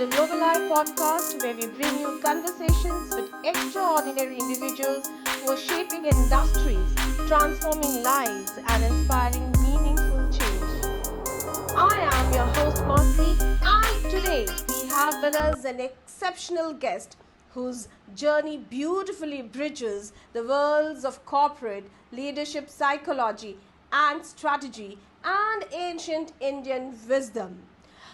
the Global Eye podcast, where we bring you conversations with extraordinary individuals who are shaping industries, transforming lives, and inspiring meaningful change. I am your host, Mousumi, and today we have with us an exceptional guest whose journey beautifully bridges the worlds of corporate leadership psychology and strategy and ancient Indian wisdom.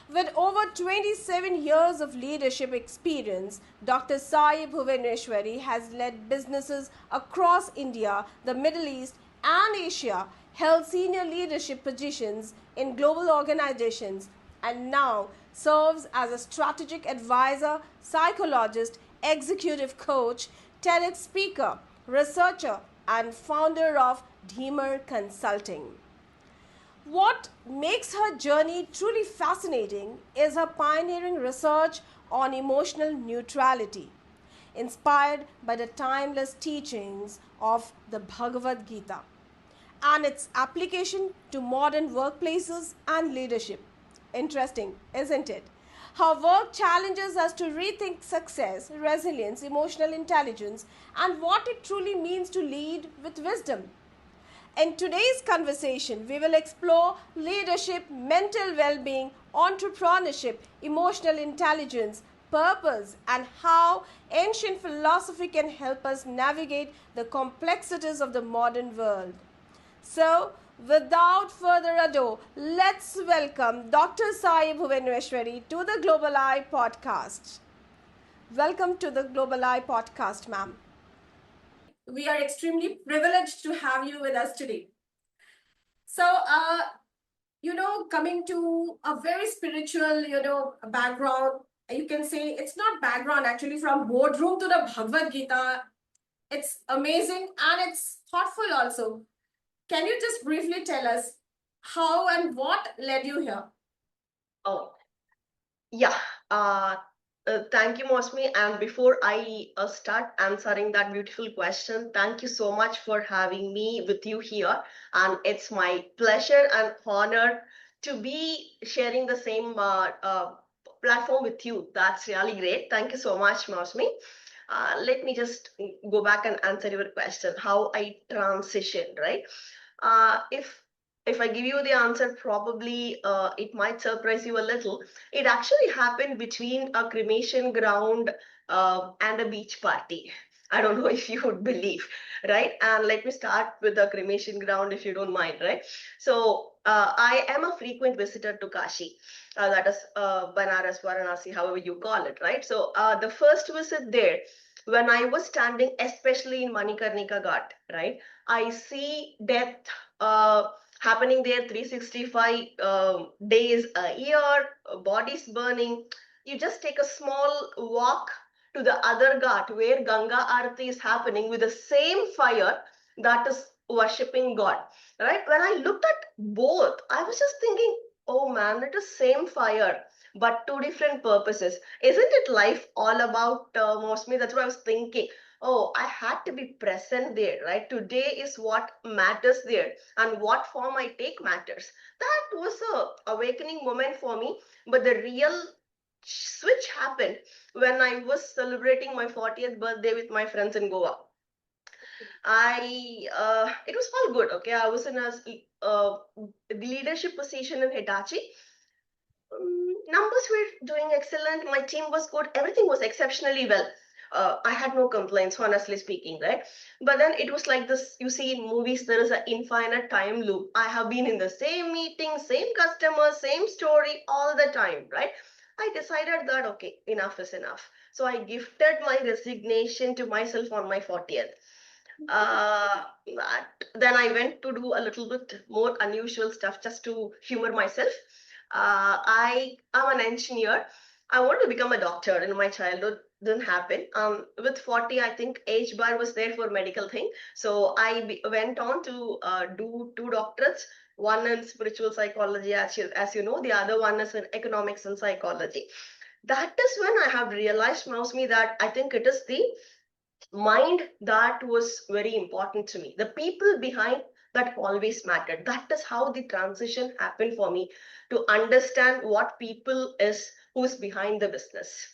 With over 27 years of leadership experience, Dr. Sayee Bhuvneshwari has led businesses across India, the Middle East, and Asia, held senior leadership positions in global organizations, and now serves as a strategic advisor, psychologist, executive coach, TEDx speaker, researcher, and founder of Dheemer Consulting. What makes her journey truly fascinating is her pioneering research on emotional neutrality, inspired by the timeless teachings of the Bhagavad Gita and its application to modern workplaces and leadership. Interesting, isn't it? Her work challenges us to rethink success, resilience, emotional intelligence, and what it truly means to lead with wisdom. In today's conversation, we will explore leadership, mental well-being, entrepreneurship, emotional intelligence, purpose, and how ancient philosophy can help us navigate the complexities of the modern world. So, without further ado, let's welcome Dr. Sayee Bhuvneshwari to the Global Eye podcast. Welcome to the Global Eye podcast, ma'am. We are extremely privileged to have you with us today. So, coming to a very spiritual, background, you can say it's not background actually, from Boardroom to the Bhagavad Gita. It's amazing and it's thoughtful also. Can you just briefly tell us how and what led you here? Oh, yeah. Thank you, Mousumi. And before I start answering that beautiful question, thank you so much for having me with you here. And it's my pleasure and honor to be sharing the same platform with you. That's really great. Thank you so much, Mousumi. Let me just go back and answer your question, how I transitioned, right? If I give you the answer, probably it might surprise you a little. It actually happened between a cremation ground and a beach party. I don't know if you would believe, right? And let me start with the cremation ground, if you don't mind, right? So I am a frequent visitor to Kashi. That is Banaras, Varanasi, however you call it, right? So the first visit there, when I was standing, especially in Manikarnika Ghat, right? I see death happening there 365 days a year, bodies burning. You just take a small walk to the other ghat where Ganga Aarti is happening with the same fire that is worshipping God. Right? When I looked at both, I was just thinking, oh man, it is same fire, but two different purposes. Isn't it life all about Mousumi? That's what I was thinking. Oh, I had to be present there, right? Today is what matters there, and what form I take matters. That was a awakening moment for me. But the real switch happened when I was celebrating my 40th birthday with my friends in Goa. It was all good. Okay, I was in a leadership position in Hitachi. Numbers were doing excellent. My team was good. Everything was exceptionally well. I had no complaints, honestly speaking, right? But then it was like this, you see in movies, there is an infinite time loop. I have been in the same meeting, same customer, same story all the time, right? I decided that, okay, enough is enough. So I gifted my resignation to myself on my 40th. Then I went to do a little bit more unusual stuff just to humor myself. I am an engineer. I wanted to become a doctor in my childhood. Didn't happen. With 40, I think age bar was there for medical thing. So I went on to do two doctorates. One in spiritual psychology, as you know, the other one is in economics and psychology. That is when I have realized, Mousumi, that I think it is the mind that was very important to me. The people behind that always mattered. That is how the transition happened for me, to understand what people is, who's behind the business.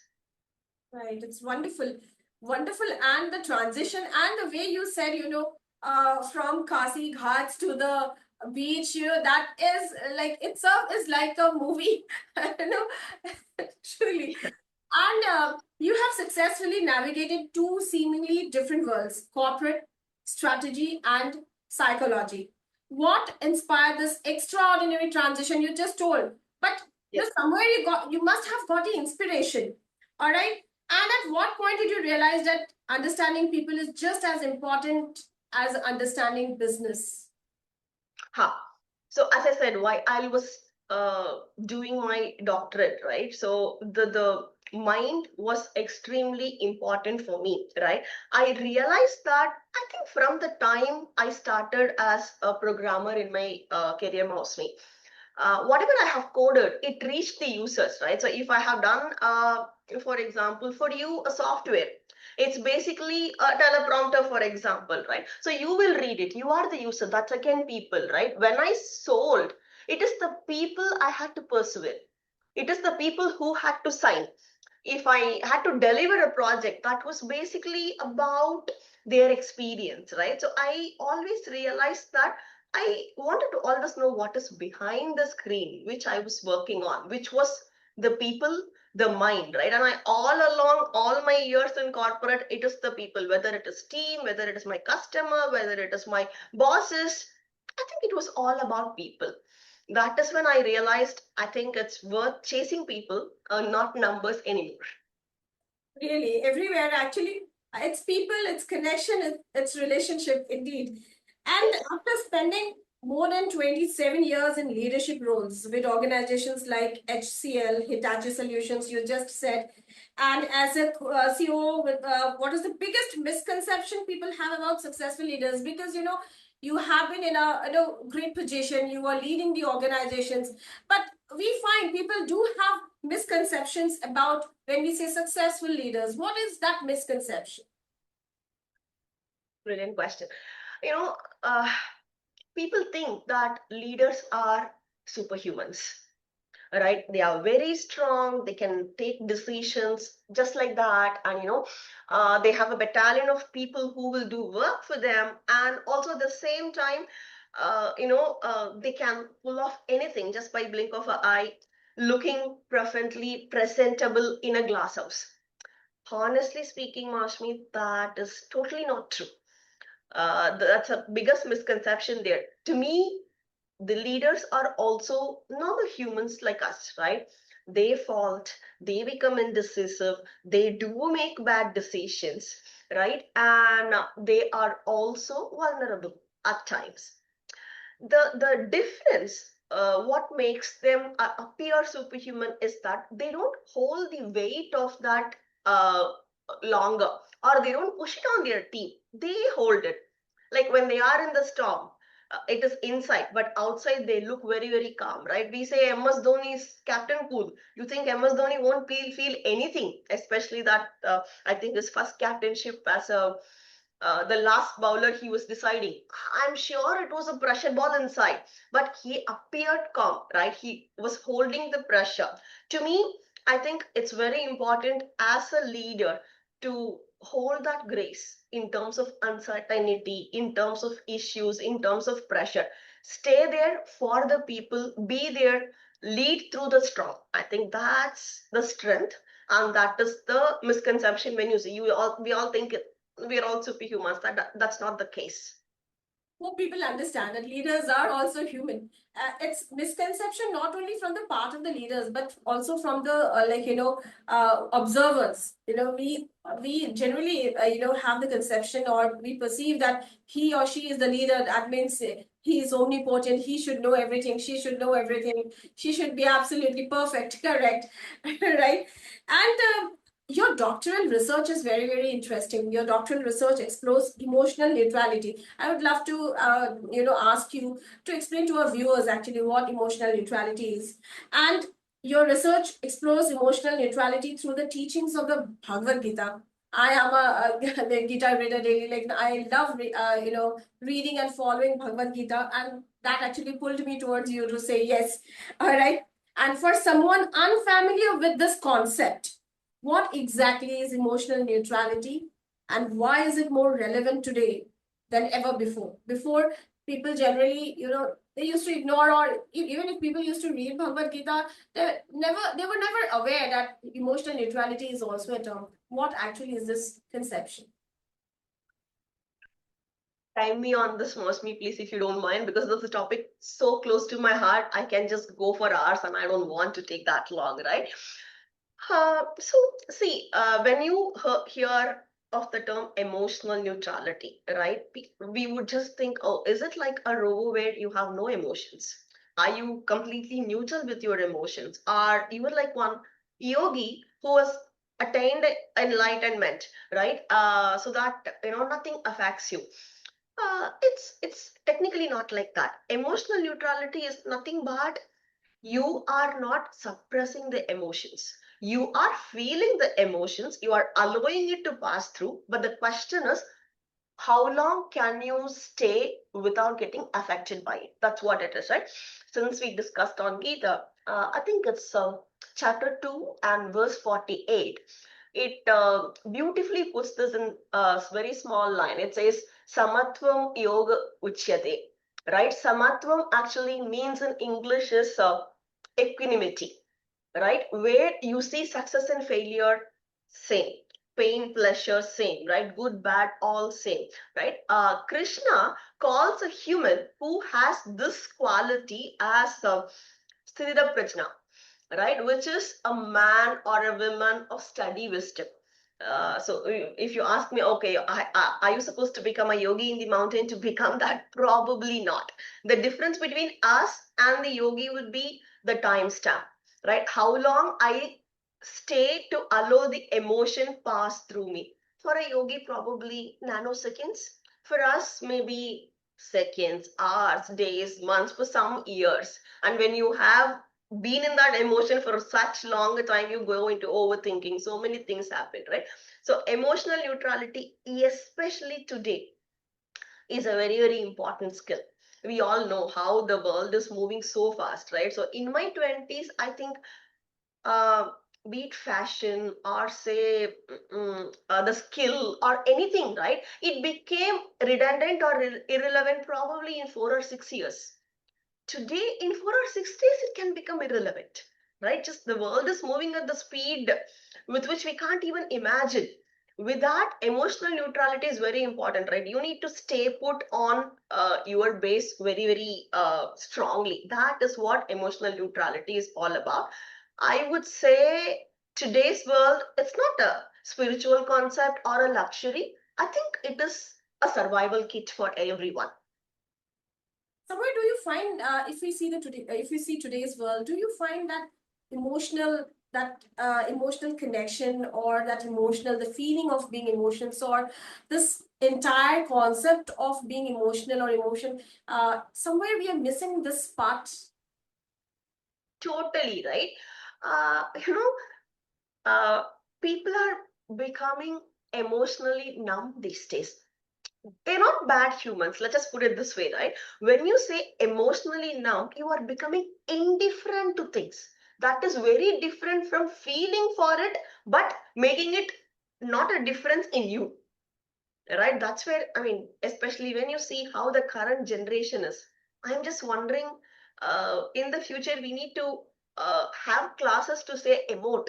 Right, it's wonderful, wonderful, and the transition and the way you said, from Kasi Ghats to the beach, that is like itself is like a movie, you know, truly. And you have successfully navigated two seemingly different worlds: corporate, strategy, and psychology. What inspired this extraordinary transition you just told? But somewhere you must have got the inspiration. All right. And at what point did you realize that understanding people is just as important as understanding business? So as I said, why I was doing my doctorate, right? So the mind was extremely important for me, right? I realized that I think from the time I started as a programmer in my career, Mousumi, whatever I have coded, it reached the users, right? So if I have done, for example, for you, a software, it's basically a teleprompter, for example, right? So you will read it. You are the user. That's again people, right? When I sold, it is the people I had to persuade. It is the people who had to sign. If I had to deliver a project, that was basically about their experience, right? So I always realized that I wanted to always know what is behind the screen, which I was working on, which was the people, the mind, right? And I all along, all my years in corporate, it is the people, whether it is team, whether it is my customer, whether it is my bosses. I think it was all about people. That is when I realized I think it's worth chasing people, not numbers anymore. Really, everywhere actually, it's people, it's connection, it's relationship indeed. And after spending more than 27 years in leadership roles with organizations like HCL, Hitachi Solutions, you just said, and as a CEO, with what is the biggest misconception people have about successful leaders? Because you have been in a great position, you are leading the organizations, but we find people do have misconceptions about when we say successful leaders. What is that misconception? Brilliant question. You know, uh, people think that leaders are superhumans, right? They are very strong, they can take decisions just like that, and they have a battalion of people who will do work for them, and also at the same time, they can pull off anything just by blink of an eye, looking perfectly presentable in a glass house. Honestly speaking, Mashmi, that is totally not true. That's a biggest misconception there. To me, the leaders are also normal humans like us, right? They fault, they become indecisive, they do make bad decisions, right? And they are also vulnerable at times. The difference, what makes them appear superhuman, is that they don't hold the weight of that uh, longer, or they don't push it on their team. They hold it. Like when they are in the storm, it is inside, but outside they look very, very calm, right? We say MS Dhoni is Captain Cool. You think MS Dhoni won't feel anything, especially that I think his first captainship as a the last bowler he was deciding. I'm sure it was a pressure ball inside, but he appeared calm, right? He was holding the pressure. To me, I think it's very important as a leader to hold that grace in terms of uncertainty, in terms of issues, in terms of pressure. Stay there for the people, be there, lead through the storm. I think that's the strength. And that is the misconception when you see we all think we're all superhumans. That's not the case. Hope people understand that leaders are also human. It's misconception not only from the part of the leaders, but also from the observers. We generally have the conception, or we perceive that he or she is the leader. That means he is omnipotent. He should know everything. She should know everything. She should be absolutely perfect. Correct, right? And your doctoral research is very, very interesting. Your doctoral research explores emotional neutrality. I would love to, ask you to explain to our viewers actually what emotional neutrality is. And your research explores emotional neutrality through the teachings of the Bhagavad Gita. I am a Gita reader daily. Like I love, reading and following Bhagavad Gita, and that actually pulled me towards you to say yes. All right. And for someone unfamiliar with this concept, what exactly is emotional neutrality and why is it more relevant today than ever before? Before, people generally, they used to ignore, or even if people used to read Bhagavad Gita, they were never aware that emotional neutrality is also a term. What actually is this conception? Time me on this, Mousumi, please, if you don't mind, because this is a topic so close to my heart. I can just go for hours and I don't want to take that long, right? So, see, when you hear of the term emotional neutrality, right, we would just think, oh, is it like a row where you have no emotions? Are you completely neutral with your emotions? Are you like one yogi who has attained enlightenment, right? So that nothing affects you. It's technically not like that. Emotional neutrality is nothing but you are not suppressing the emotions. You are feeling the emotions, you are allowing it to pass through. But the question is, how long can you stay without getting affected by it? That's what it is, right? Since we discussed on Gita, I think it's chapter 2 and verse 48. It beautifully puts this in a very small line. It says, Samatvam Yoga Uchyate, right? Samatvam actually means in English is equanimity, right? Where you see success and failure same, pain, pleasure same, right? Good, bad, all same, right? Krishna calls a human who has this quality as Sthira Prajna, right? Which is a man or a woman of study wisdom. So if you ask me, okay, are you supposed to become a yogi in the mountain to become that? Probably not. The difference between us and the yogi would be the time stamp, right? How long I stay to allow the emotion pass through me. For a yogi, probably nanoseconds. For us, maybe seconds, hours, days, months, for some years. And when you have been in that emotion for such long a time, you go into overthinking. So many things happen, right? So emotional neutrality, especially today, is a very, very important skill. We all know how the world is moving so fast, right? So in my 20s, I think uh, be it fashion or say the skill or anything, right? It became redundant or irrelevant probably in 4 or 6 years. Today, in 4 or 6 days, it can become irrelevant, right? Just the world is moving at the speed with which we can't even imagine. With that, emotional neutrality is very important, right? You need to stay put on your base very, very strongly. That is what emotional neutrality is all about. I would say today's world, it's not a spiritual concept or a luxury. I think it is a survival kit for everyone. Somewhere do you find, if you see today's world, do you find that emotional connection, or that emotional, the feeling of being emotions, or this entire concept of being emotional or emotion, somewhere we are missing this part? Totally, right? Uh, you know, uh, People are becoming emotionally numb these days. They're not bad humans. Let's just put it this way, right? When you say emotionally numb, you are becoming indifferent to things. That is very different from feeling for it, but making it not a difference in you, right? That's where, I mean, especially when you see how the current generation is, I'm just wondering, in the future, we need to have classes to say emote,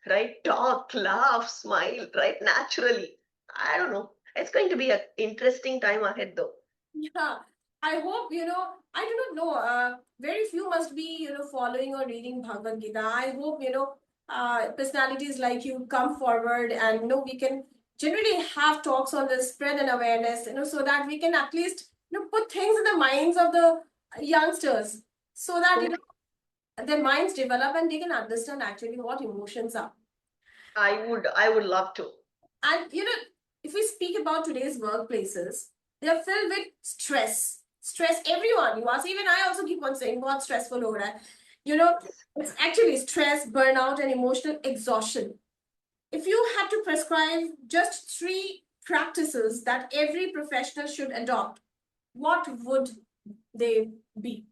right? Talk, laugh, smile, right? Naturally. I don't know. It's going to be an interesting time ahead, though. Yeah, I hope, I do not know, very few must be, following or reading Bhagavad Gita. I hope, personalities like you come forward, and, we can generally have talks on this, spread an awareness, so that we can at least, put things in the minds of the youngsters, so that, Oh, their minds develop and they can understand actually what emotions are. I would love to. And if we speak about today's workplaces, they are filled with stress. Stress, everyone. You ask, even I also keep on saying, what's stressful over that? It's actually stress, burnout, and emotional exhaustion. If you had to prescribe just 3 practices that every professional should adopt, what would they be?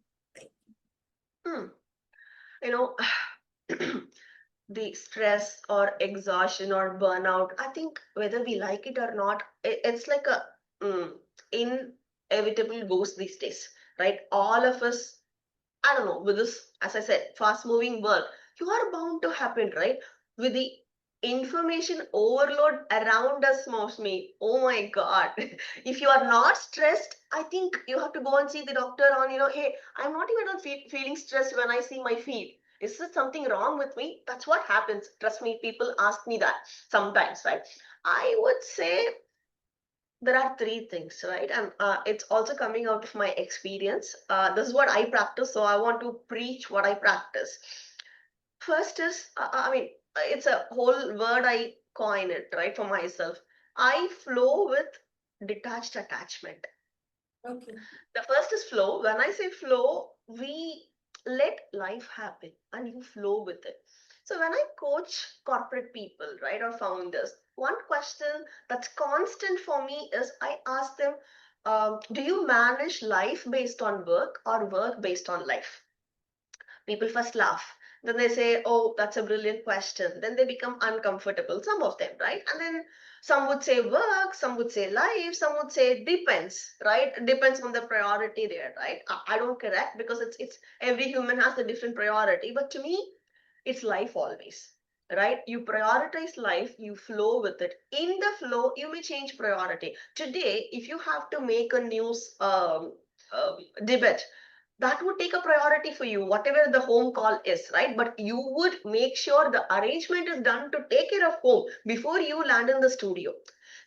Hmm. you know, the stress or exhaustion or burnout, I think whether we like it or not, it's like a mm, inevitable ghost these days, right? All of us, I don't know, with this, as I said, fast moving world, you are bound to happen, right? With the information overload around us, Mousumi. Oh my God. If you are not stressed, I think you have to go and see the doctor on, hey, I'm not even on feeling stressed when I see my feet. Is there something wrong with me? That's what happens. Trust me, people ask me that sometimes, right? I would say there are three things, right? And it's also coming out of my experience. This is what I practice, so I want to preach what I practice. First is, I mean, it's a whole word I coin it, right, for myself. I flow with detached attachment. Okay. The first is flow. When I say flow, we let life happen and you flow with it. So when I coach corporate people, right, or founders, one question that's constant for me is I ask them, do you manage life based on work or work based on life? People first laugh. Then they say, oh, that's a brilliant question. Then they become uncomfortable, some of them, right? And then some would say work, some would say life, some would say depends, right? Depends on the priority there, right? I don't correct because it's every human has a different priority. But to me, it's life always, right? You prioritize life, you flow with it. In the flow, you may change priority. Today, if you have to make a news debate, that would take a priority for you, whatever the home call is, right? But you would make sure the arrangement is done to take care of home before you land in the studio.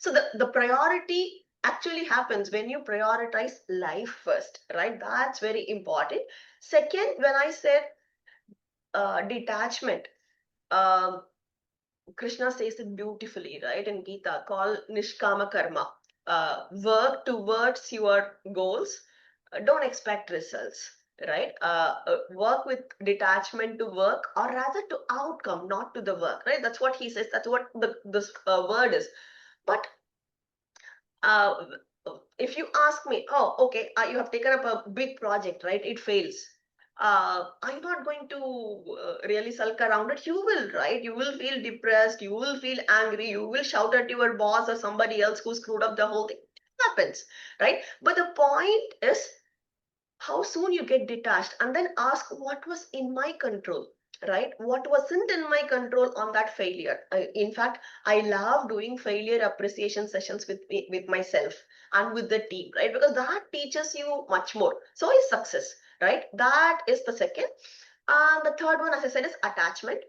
So the priority actually happens when you prioritize life first, right? That's very important. Second, when I said detachment, um, Krishna says it beautifully, right? In Gita, called Nishkama Karma. Work towards your goals. Don't expect results, right? Work with detachment to work, or rather to outcome, not to the work, right? That's what he says. That's what this word is. But uh, if you ask me, oh, okay, you have taken up a big project, right? It fails. I'm not going to really sulk around it. You will, right? You will feel depressed. You will feel angry. You will shout at your boss or somebody else who screwed up the whole thing. It happens, right? But the point is how soon you get detached and then ask what was in my control, right? What wasn't in my control on that failure. In fact, I love doing failure appreciation sessions with myself and with the team, right? Because that teaches you much more. So is success, right? That is the second. And the third one, as I said, is attachment.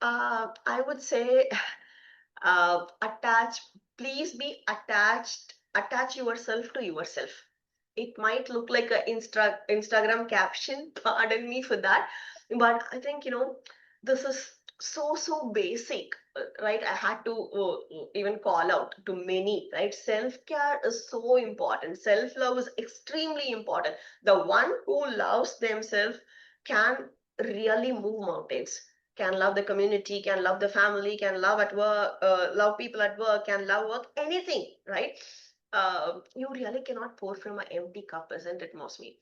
I would say attach, please be attached, attach yourself to yourself. It might look like a Instagram caption, pardon me for that, but I think, this is so basic, right? I had to even call out to many, right? Self-care is so important. Self-love is extremely important. The one who loves themselves can really move mountains, can love the community, can love the family, can love at work, love people at work, can love work, anything, right? You really cannot pour from an empty cup, isn't it, Mosmi?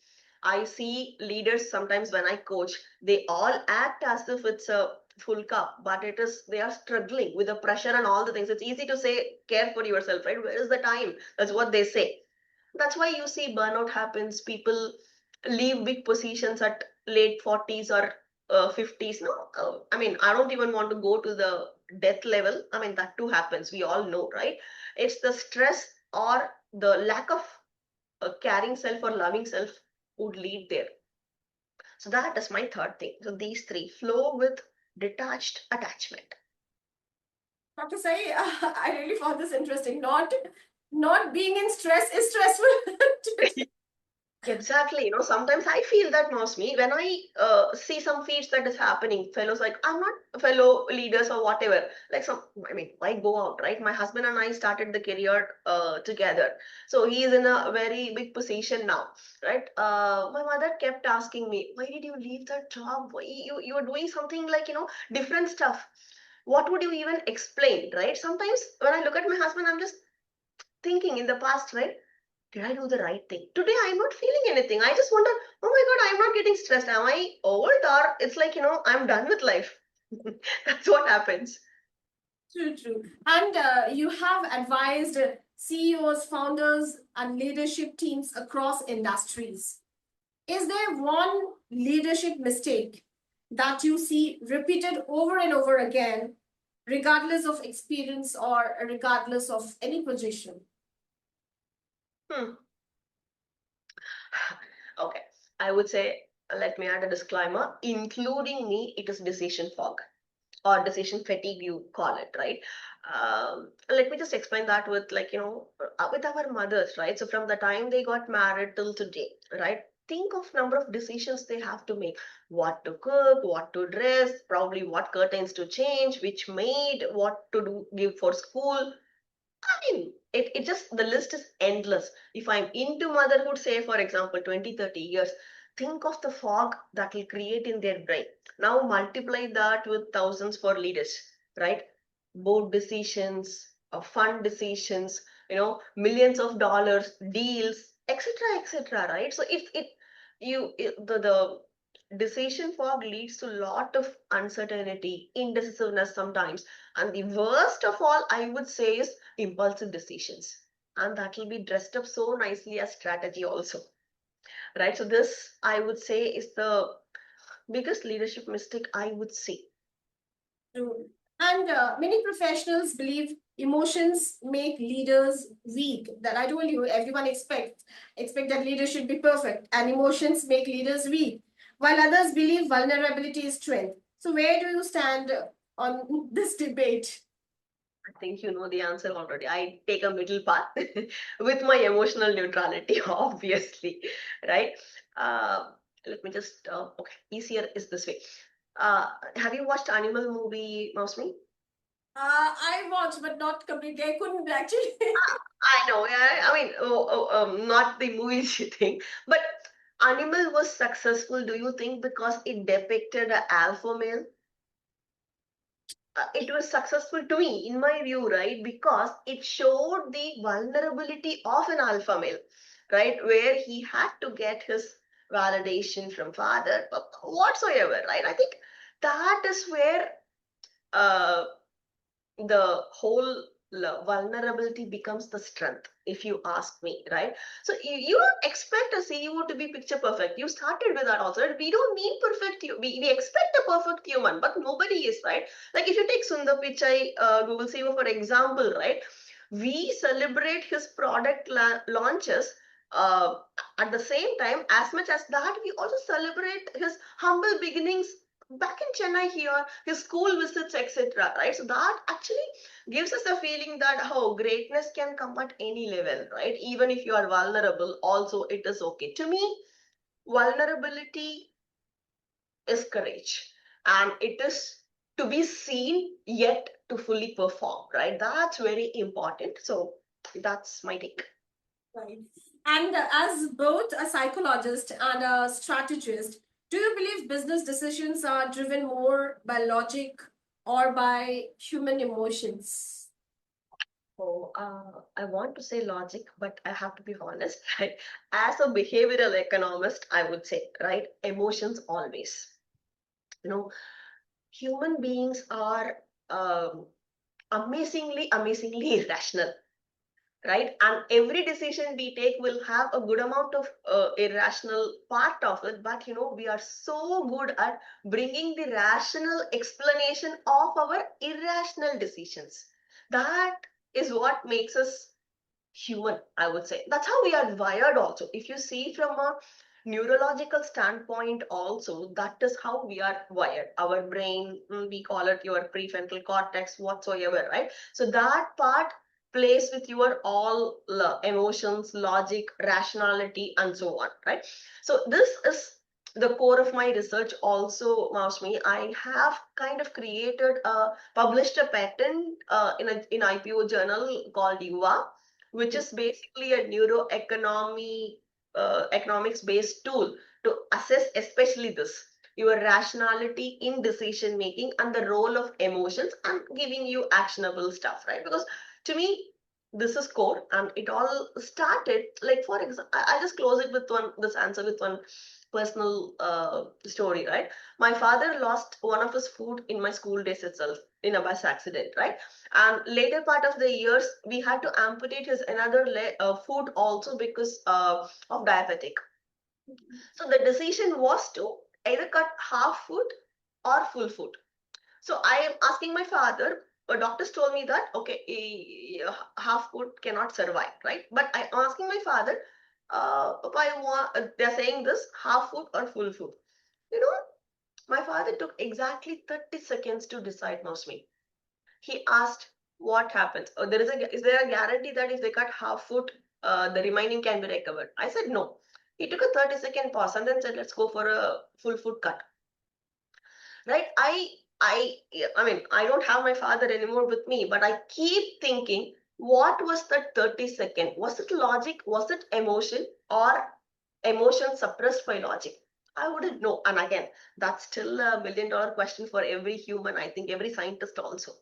I see leaders sometimes when I coach, they all act as if it's a full cup, but it is, they are struggling with the pressure and all the things. It's easy to say, care for yourself, right? Where is the time? That's what they say. That's why you see burnout happens. People leave big positions at late 40s or 50s. No, I mean, I don't even want to go to the death level. I mean, that too happens. We all know, right? It's the stress or the lack of caring self or loving self would lead there. So that is my third thing. So these three: flow with detached attachment. Dr. Sai, I really found this interesting. Not being in stress is stressful. Exactly. Sometimes I feel that, Mosmi, when I see some feeds that is happening, fellows like, I'm not fellow leaders or whatever. Like I mean, why go out, right? My husband and I started the career together. So he is in a very big position now, right? My mother kept asking me, why did you leave that job? Why you were doing something like, different stuff. What would you even explain, right? Sometimes when I look at my husband, I'm just thinking in the past, right? did I do the right thing? Today, I'm not feeling anything. I just wonder, oh my God, I'm not getting stressed. Am I old? Or it's like, I'm done with life. That's what happens. True, true. And you have advised CEOs, founders, and leadership teams across industries. Is there one leadership mistake that you see repeated over and over again, regardless of experience or regardless of any position? Hmm. Okay. I would say, let me add a disclaimer, including me, it is decision fog or decision fatigue, you call it, right? Let me just explain that with with our mothers, right? So from the time they got married till today, right? Think of number of decisions they have to make: what to cook, what to dress, probably what curtains to change, which maid, what to do, give for school. I mean, it just, the list is endless. If I'm into motherhood, say for example, 20, 30 years, think of the fog that will create in their brain. Now multiply that with thousands for leaders, right? Board decisions, fund decisions, millions of dollars, deals, etc., etc., right? So if it you it, the decision fog leads to a lot of uncertainty, indecisiveness sometimes, and the worst of all, I would say, is impulsive decisions. And that will be dressed up so nicely as strategy also, right? So this, I would say, is the biggest leadership mistake, I would say. True. And many professionals believe emotions make leaders weak. That I told you, everyone expect that leaders should be perfect, and emotions make leaders weak, while others believe vulnerability is strength. So, where do you stand on this debate? I think you know the answer already. I take a middle path with my emotional neutrality, obviously, right? Uh, Let me just, okay, easier is this way. Have you watched animal movie, Mousumi? I watched, but not completely. I couldn't actually. I know, yeah. I mean, not the movies you think, but Animal was successful, do you think, because it depicted an alpha male? It was successful to me, in my view, right? Because it showed the vulnerability of an alpha male, right? Where he had to get his validation from father, whatsoever, right? I think that is where uh, the whole vulnerability becomes the strength, if you ask me, right? So you don't expect a CEO to be picture perfect. You started with that also, right? We don't need perfect, we expect a perfect human, but nobody is, right? Like if you take Sundar Pichai, Google CEO, for example, right? We celebrate his product launches, uh, at the same time, as much as that, we also celebrate his humble beginnings back in Chennai here, his school visits, etc. Right? So that actually gives us a feeling that how greatness can come at any level, right? Even if you are vulnerable, also it is okay. To me, vulnerability is courage, and it is to be seen yet to fully perform, right? That's very important. So that's my take. Right. And as both a psychologist and a strategist, do you believe business decisions are driven more by logic or by human emotions? So I want to say logic, but I have to be honest, right? As a behavioral economist, I would say, right, emotions always. You know, human beings are amazingly irrational, right? And every decision we take will have a good amount of irrational part of it, but we are so good at bringing the rational explanation of our irrational decisions. That is what makes us human, I would say. That's how we are wired also. If you see from a neurological standpoint also, that is how we are wired. Our brain, we call it your prefrontal cortex, whatsoever, right? So that part plays with your all emotions, logic, rationality, and so on, right? So this is the core of my research also, Mousumi. I have kind of published a patent in IPO journal called UVA, which is basically a neuroeconomy economics based tool to assess especially this, your rationality in decision making and the role of emotions, and giving you actionable stuff, right? Because to me, this is core, and it all started like, for example, I'll just close it with this answer with one personal story, right? My father lost one of his foot in my school days itself in a bus accident, right? And later part of the years, we had to amputate his another foot also because of diabetic. So the decision was to either cut half foot or full foot. So I am asking my father. Doctors told me that okay, half foot cannot survive, right? But I am asking my father, Papa, they're saying this half foot or full foot. You know, my father took exactly 30 seconds to decide, Mousumi. He asked, what happens? Oh, is there a guarantee that if they cut half foot, the remaining can be recovered? I said no. He took a 30-second pause and then said, let's go for a full foot cut. Right? I mean, I don't have my father anymore with me, but I keep thinking, what was that 30 second? Was it logic? Was it emotion? Or emotion suppressed by logic? I wouldn't know. And again, that's still a $1 million question for every human, I think every scientist also.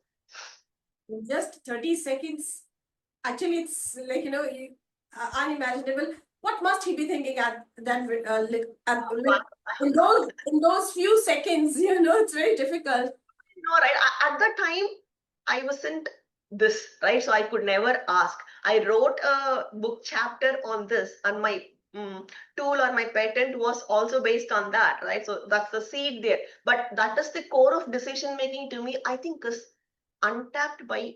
In just 30 seconds, actually, it's like, unimaginable. What must he be thinking at that, in those few seconds? It's very difficult. No, right. At that time, I wasn't this, right? So I could never ask. I wrote a book chapter on this, and my tool or my patent was also based on that, right? So that's the seed there. But that is the core of decision making to me, I think, is untapped by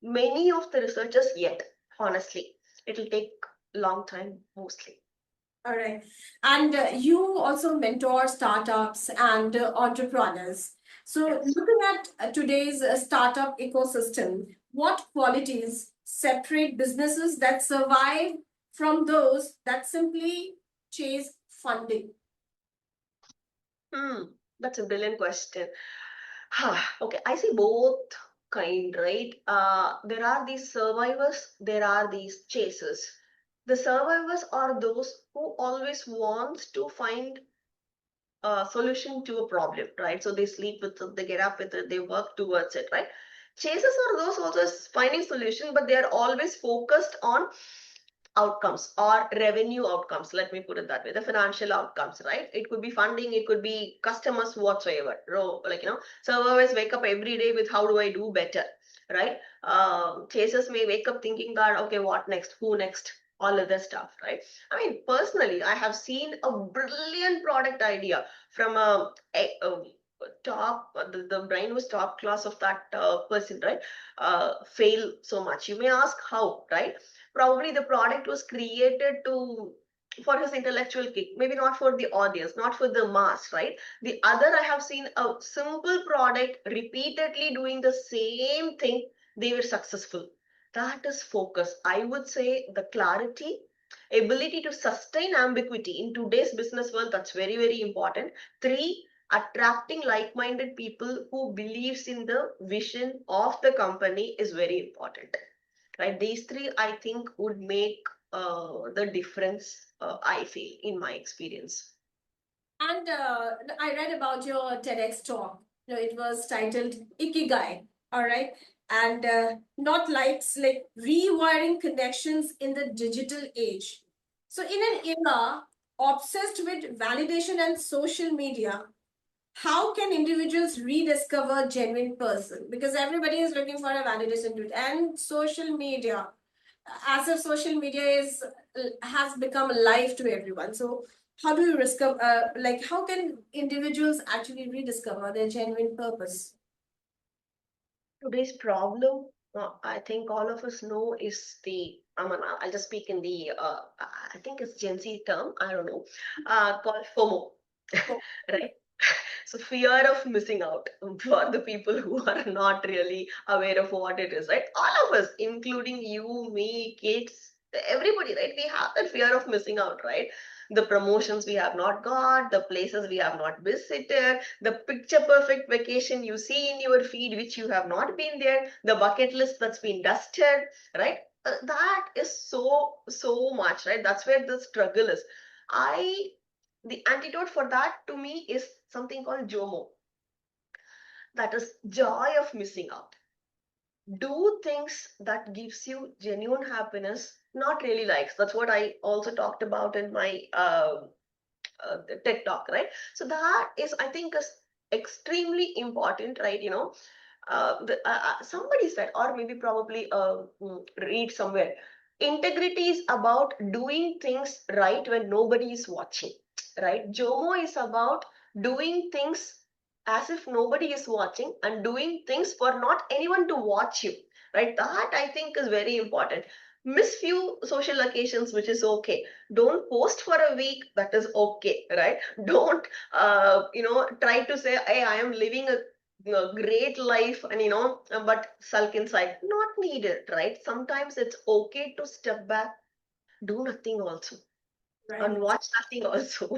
many of the researchers yet, honestly. It'll take long time mostly. All right. And you also mentor startups and entrepreneurs. So, Yes. looking at today's startup ecosystem, what qualities separate businesses that survive from those that simply chase funding? That's a brilliant question. Okay, I see both kind, right? There are these survivors, there are these chasers. The survivors are those who always want to find a solution to a problem, right? So they sleep with it, they get up with it, they work towards it, right? Chasers are those also finding solution, but they are always focused on outcomes or revenue outcomes. Let me put it that way: the financial outcomes, right? It could be funding, it could be customers, whatsoever. Like, survivors wake up every day with how do I do better, right? Chasers may wake up thinking that, okay, what next, who next, all other stuff, right? I mean, personally, I have seen a brilliant product idea from a top, the brain was top class of that person, right? Fail so much. You may ask how, right? Probably the product was created to for his intellectual kick, maybe not for the audience, not for the mass, right? The other, I have seen a simple product repeatedly doing the same thing, they were successful. That is focus. I would say the clarity, ability to sustain ambiguity in today's business world, that's very, very important. Three, attracting like-minded people who believes in the vision of the company is very important, right? These three, I think, would make the difference, I feel, in my experience. And I read about your TEDx talk. It was titled Ikigai. All right. And not like rewiring connections in the digital age. So, in an era obsessed with validation and social media, how can individuals rediscover genuine person? Because everybody is looking for a validation to it, and social media, as if social media is has become life to everyone. So how do you discover, how can individuals actually rediscover their genuine purpose? Today's problem, I think all of us know, is I mean, I'll just speak in the, I think it's Gen Z term, I don't know, called FOMO, right? So fear of missing out for the people who are not really aware of what it is, right? All of us, including you, me, kids, everybody, right? We have that fear of missing out, right? The promotions we have not got, the places we have not visited, the picture perfect vacation you see in your feed, which you have not been there, the bucket list that's been dusted, right? That is so much, right? That's where the struggle is. The antidote for that to me is something called JOMO. That is joy of missing out. do things that gives you genuine happiness, not really likes. That's what I also talked about in my TED talk, right? So that is, I think, is extremely important, right? Somebody said, or maybe probably read somewhere, integrity is about doing things right when nobody is watching, right? Jomo is about doing things as if nobody is watching and doing things for not anyone to watch you, right? That I think is very important. Miss few social occasions, which is okay. Don't post for a week, that is okay, right? Don't try to say, hey, I am living a great life, and but sulk inside, not needed, right? Sometimes it's okay to step back, do nothing also, and Right. watch nothing also.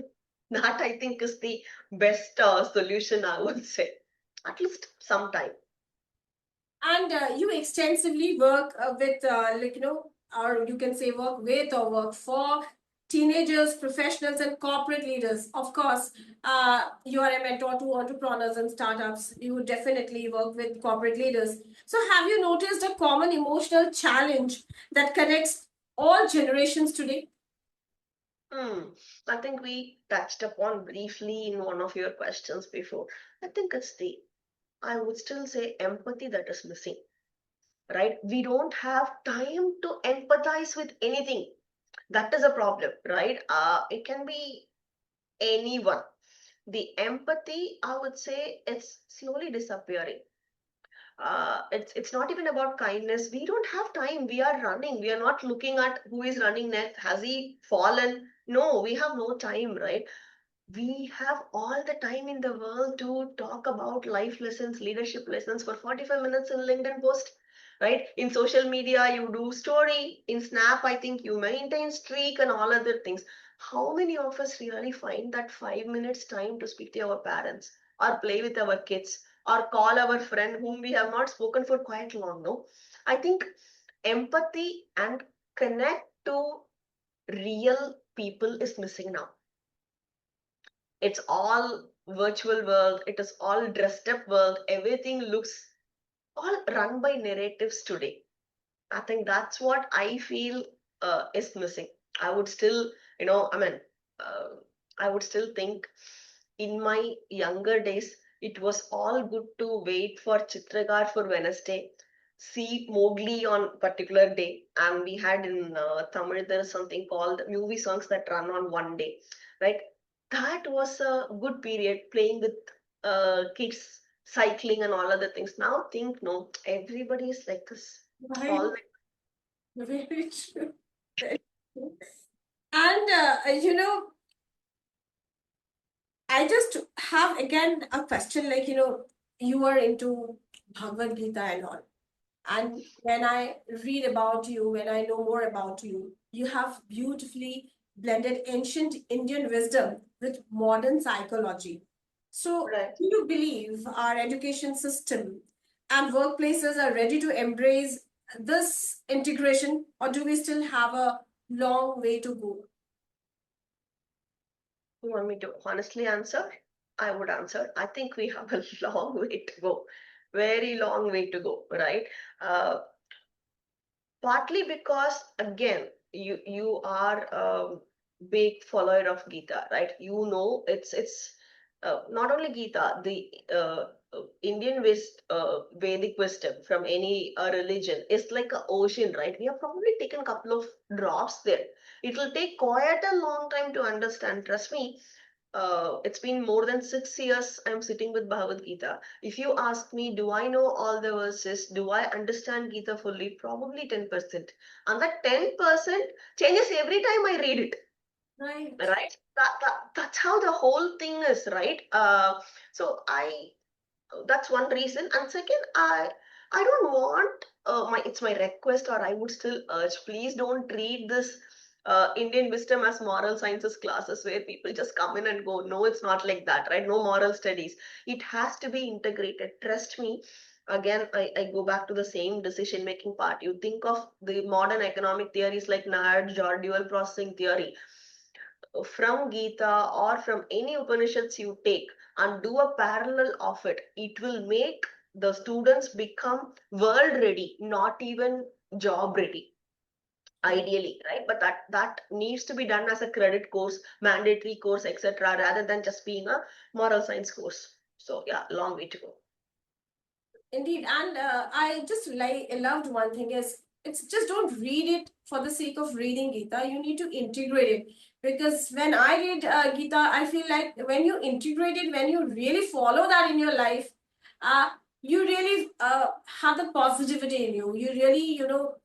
That I think is the best solution, I would say, at least sometime. And you extensively work with, or you can say work with or work for teenagers, professionals, and corporate leaders. Of course, you are a mentor to entrepreneurs and startups. You would definitely work with corporate leaders. So, have you noticed a common emotional challenge that connects all generations today? Hmm. I think we touched upon briefly in one of your questions before. I think it's the, I would still say, empathy that is missing, right? We don't have time to empathize with anything. That is a problem, right? It can be anyone. The empathy, I would say, it's slowly disappearing. It's not even about kindness. We don't have time. We are running. We are not looking at who is running next. Has he fallen? No, we have no time, right? We have all the time in the world to talk about life lessons, leadership lessons for 45 minutes in LinkedIn post, right? In social media, you do story. In Snap, I think you maintain streak and all other things. How many of us really find that 5 minutes time to speak to our parents or play with our kids or call our friend whom we have not spoken for quite long? No, I think empathy and connect to real people is missing now. It's all virtual world, it is all dressed up world, everything looks all run by narratives today. I think that's what I feel is missing. I would still, uh, I would still think in my younger days it was all good to wait for Chitragar for Wednesday, see Mowgli on particular day, and we had in Tamil there is something called movie songs that run on one day, right? That was a good period, playing with kids, cycling and all other things. Now think, no, everybody is like this Right. all. Very true. Very true. And, I just have again a question like, you are into Bhagavad Gita and all. And when I read about you, when I know more about you, you have beautifully blended ancient Indian wisdom with modern psychology. So, Right. do you believe our education system and workplaces are ready to embrace this integration, or do we still have a long way to go? You want me to honestly answer? I would answer. I think we have a long way to go. Very long way to go, right? Uh, Partly because, again, you are a big follower of Gita, right? It's not only Gita, the Vedic wisdom from any religion is like an ocean, right? We have probably taken a couple of drops there. It will take quite a long time to understand. Trust me, it's been more than 6 years I'm sitting with Bhagavad Gita. If you ask me, do I know all the verses? Do I understand Gita fully? Probably 10%. And that 10% changes every time I read it, Right. right? That's how the whole thing is, right? So that's one reason. And second, I don't want it's my request, or I would still urge, please don't treat this Indian wisdom as moral sciences classes where people just come in and go. No, it's not like that, right? No moral studies. It has to be integrated. Trust me. Again, I go back to the same decision making part. You think of the modern economic theories like nudge or dual processing theory from Gita or from any Upanishads you take and do a parallel of it, it will make the students become world ready, not even job ready, ideally, right? But that needs to be done as a credit course, mandatory course, etc., rather than just being a moral science course. So yeah, long way to go. Indeed, and I just loved one thing is it's just don't read it for the sake of reading Gita. You need to integrate it because when I read Gita, I feel like when you integrate it, when you really follow that in your life, uh, you really have the positivity in you. You really,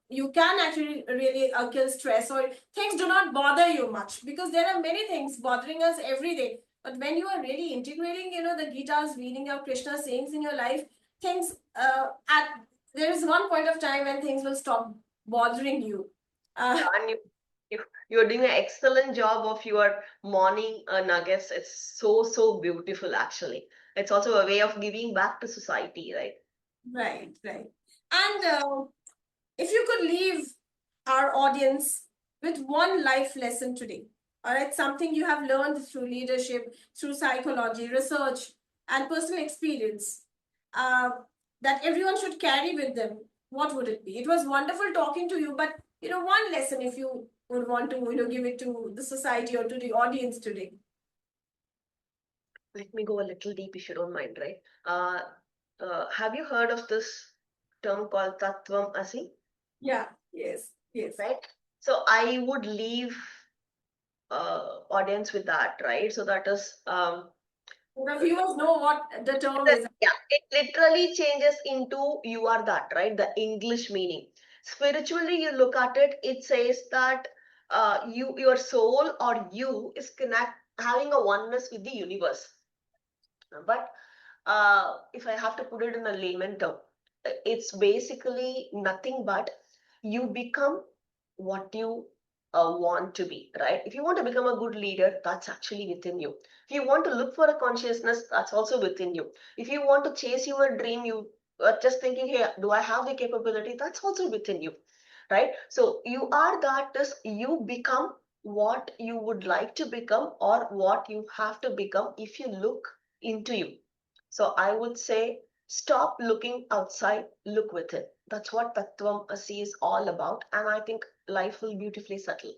you can actually really kill stress or things do not bother you much because there are many things bothering us every day. But when you are really integrating, the Gita's meaning of Krishna's sayings in your life, things at there is one point of time when things will stop bothering you. Yeah, and you're doing an excellent job of your morning nuggets. It's so beautiful, actually. It's also a way of giving back to society, right? Right. And if you could leave our audience with one life lesson today, all right, something you have learned through leadership, through psychology, research, and personal experience, uh, that everyone should carry with them, what would it be? It was wonderful talking to you, but one lesson if you would want to, give it to the society or to the audience today. Let me go a little deep if you don't mind, right? Have you heard of this term called Tattvam Asi? Yeah, yes. Right? So I would leave audience with that, right? So that is The viewers know what the term is. yeah, it literally changes into you are that, right? The English meaning. Spiritually, you look at it, it says that your soul or you is having a oneness with the universe. But if I have to put it in a layman term, it's basically nothing but you become what you want to be, right? If you want to become a good leader, that's actually within you. If you want to look for a consciousness, that's also within you. If you want to chase your dream, you are just thinking, hey, do I have the capability? That's also within you, right? So you are that is you become what you would like to become or what you have to become if you look into you. So I would say stop looking outside, look within. That's what Tattvam Asi is all about. And I think life will beautifully settle.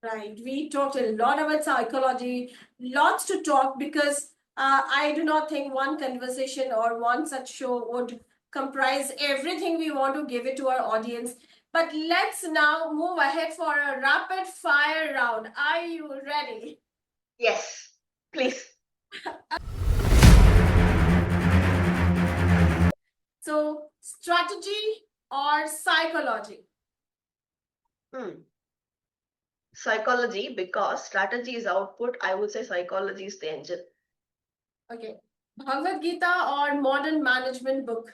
Right. We talked a lot about psychology, lots to talk because I do not think one conversation or one such show would comprise everything we want to give it to our audience. But let's now move ahead for a rapid fire round. Are you ready? Yes, please. So, strategy or psychology? Hmm. Psychology, because strategy is output, I would say psychology is the engine. Okay. Bhagavad Gita or modern management book?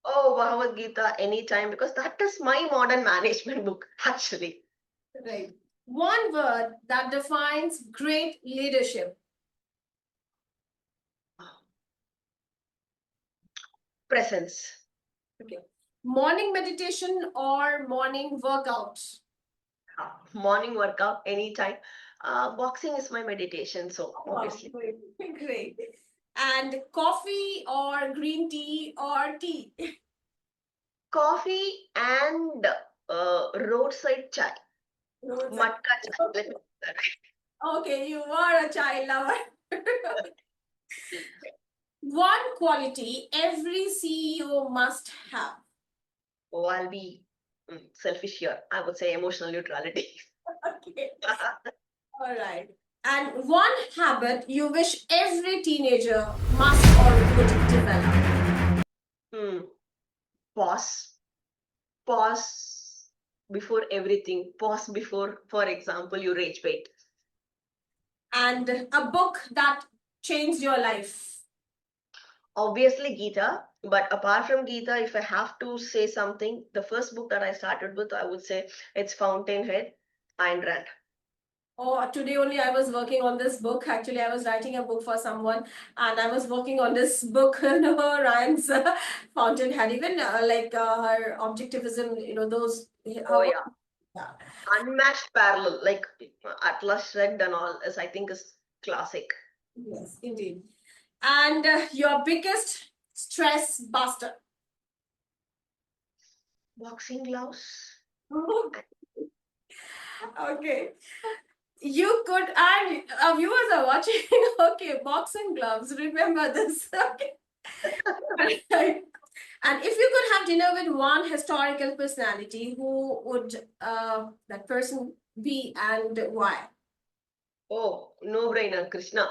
Oh, Bhagavad Gita anytime, because that is my modern management book, actually. Right. One word that defines great leadership. Presence. Okay. Morning meditation or morning workout? Morning workout anytime. Boxing is my meditation, so Wow, obviously. great. Great. And coffee or green tea or tea? Coffee and roadside chai. Roadside. Matka chai. Let me put that. Okay, you are a child lover. One quality every CEO must have. Oh, I'll be selfish here. I would say emotional neutrality. Okay. All right. And one habit you wish every teenager must or would develop. Hmm. Pause. Pause before everything. Pause before, for example, you rage bait. And a book that changed your life. Obviously, Gita. But apart from Gita, if I have to say something, the first book that I started with, I would say it's Fountainhead, Ayn Rand. Oh, today only I was working on this book. Actually, I was writing a book for someone, and I was working on this book, Ryan's Fountainhead. Even her objectivism, those. Oh, How, yeah. yeah. Unmatched parallel, like Atlas Shrugged and all, I think is classic. Yes, indeed. And your biggest stress buster. Boxing gloves. Okay. You could, and our viewers are watching. Okay, boxing gloves. Remember this. Okay. Right. And if you could have dinner with one historical personality, who would that person be and why? Oh, no brainer, Krishna.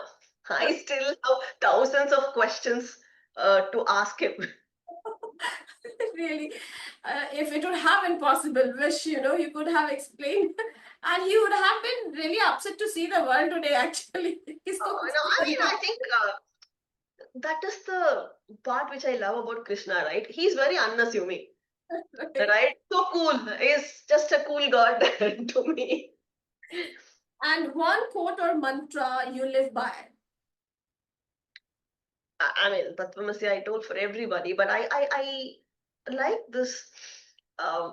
I still have thousands of questions to ask him. Really, if it would have been possible, wish you could have explained, and he would have been really upset to see the world today. Actually, No, I mean, I think that is the part which I love about Krishna, right? He's very unassuming, right? So cool. He's just a cool god to me. And one quote or mantra you live by. I mean, Tattvamasi I told for everybody, but I like this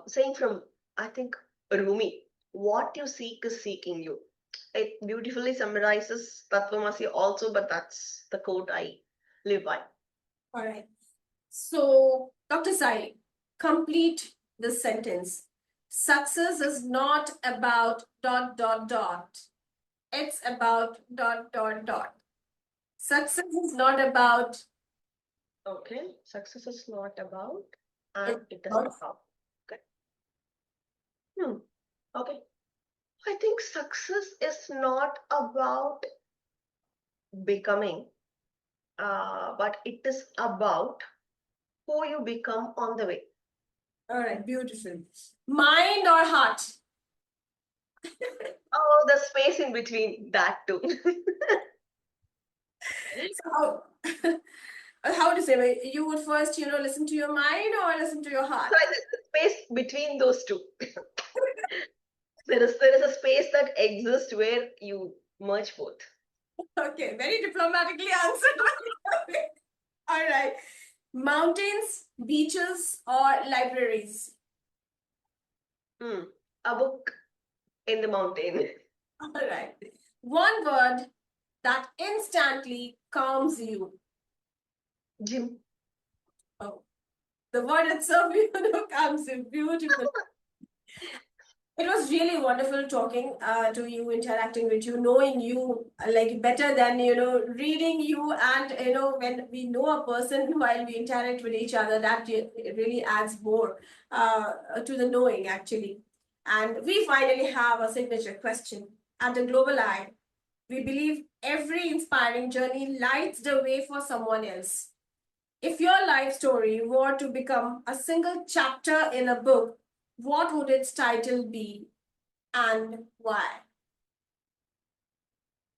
saying from, I think, Rumi. What you seek is seeking you. It beautifully summarizes Tattvamasi also, but that's the quote I live by. All right. So, Dr. Sayee, complete this sentence. Success is not about ... It's about ... Success is not about. Okay, success is not about, It's and it is about. about. Okay. Okay. I think success is not about becoming, but it is about who you become on the way. All right, beautiful. Mind or heart? Oh, the space in between that too. So, how to say? You would first, listen to your mind or listen to your heart? So I think the space between those two. There is a space that exists where you merge both. Okay, very diplomatically answered. All right. Mountains, beaches, or libraries? A book in the mountain. All right. One word that instantly calms you. Gym. Oh, the word itself, calms you. Beautiful. It was really wonderful talking to you, interacting with you, knowing you like better than reading you, and when we know a person while we interact with each other, that really adds more to the knowing actually. And we finally have a signature question. At the Global Eye, we believe every inspiring journey lights the way for someone else. If your life story were to become a single chapter in a book, what would its title be and why?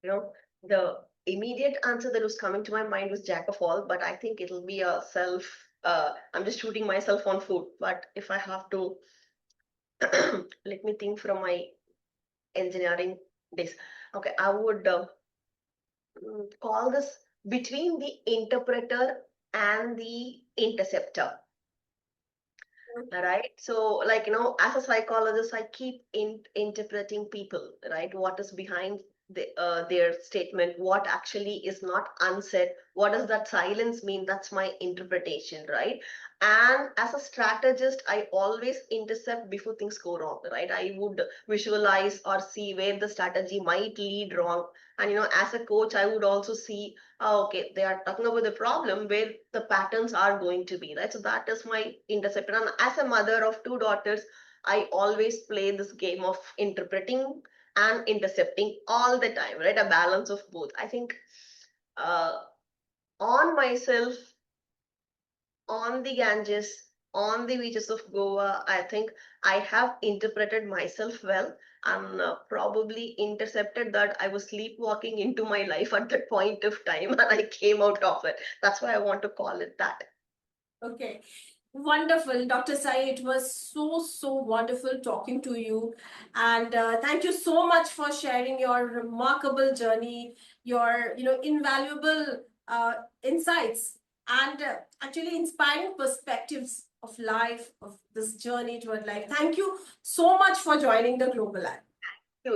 The immediate answer that was coming to my mind was jack of all, but I think it'll be a self. I'm just shooting myself on foot. But if I have to, let me think from my engineering days. Okay, I would call this between the interpreter and the interceptor. Right. So, like, as a psychologist, I keep interpreting people, right? What is behind their statement? What actually is not unsaid? What does that silence mean? That's my interpretation, right? And as a strategist, I always intercept before things go wrong, right? I would visualize or see where the strategy might lead wrong. And, as a coach, I would also see, oh, okay, they are talking about the problem where the patterns are going to be, right? So that is my interceptor. And as a mother of two daughters, I always play this game of interpreting and intercepting all the time, right? A balance of both. I think on myself, on the Ganges, on the beaches of Goa, I think I have interpreted myself well and probably intercepted that I was sleepwalking into my life at that point of time and I came out of it. That's why I want to call it that. Okay. Wonderful, Dr. Sayee. It was so wonderful talking to you. And thank you so much for sharing your remarkable journey, your, invaluable insights, and actually inspiring perspectives of life, of this journey toward life. Thank you so much for joining the Global Eye.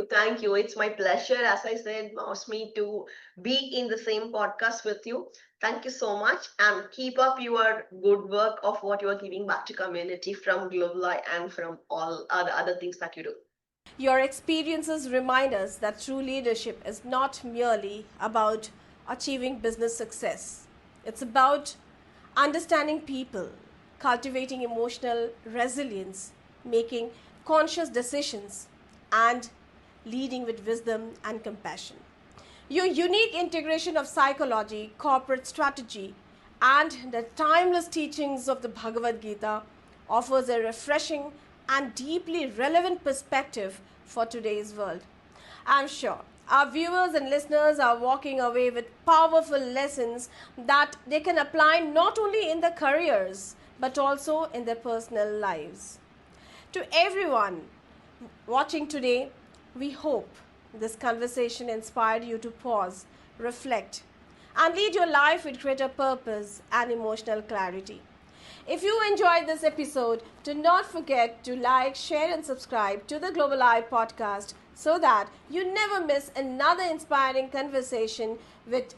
Thank you. It's my pleasure, as I said, Mousumi, to be in the same podcast with you. Thank you so much, and keep up your good work of what you are giving back to community from Global Eye and from all other things that you do. Your experiences remind us that true leadership is not merely about achieving business success. It's about understanding people, cultivating emotional resilience, making conscious decisions, and leading with wisdom and compassion. Your unique integration of psychology, corporate strategy, and the timeless teachings of the Bhagavad Gita offers a refreshing and deeply relevant perspective for today's world. I'm sure our viewers and listeners are walking away with powerful lessons that they can apply not only in their careers but also in their personal lives. To everyone watching today, we hope this conversation inspired you to pause, reflect, and lead your life with greater purpose and emotional clarity. If you enjoyed this episode, do not forget to like, share, and subscribe to the Global Eye podcast so that you never miss another inspiring conversation with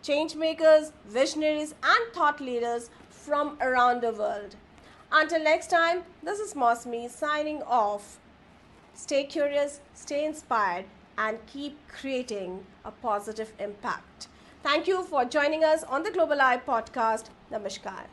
changemakers, visionaries, and thought leaders from around the world. Until next time, this is Mousumi signing off. Stay curious, stay inspired, and keep creating a positive impact. Thank you for joining us on the Global Eye podcast. Namaskar.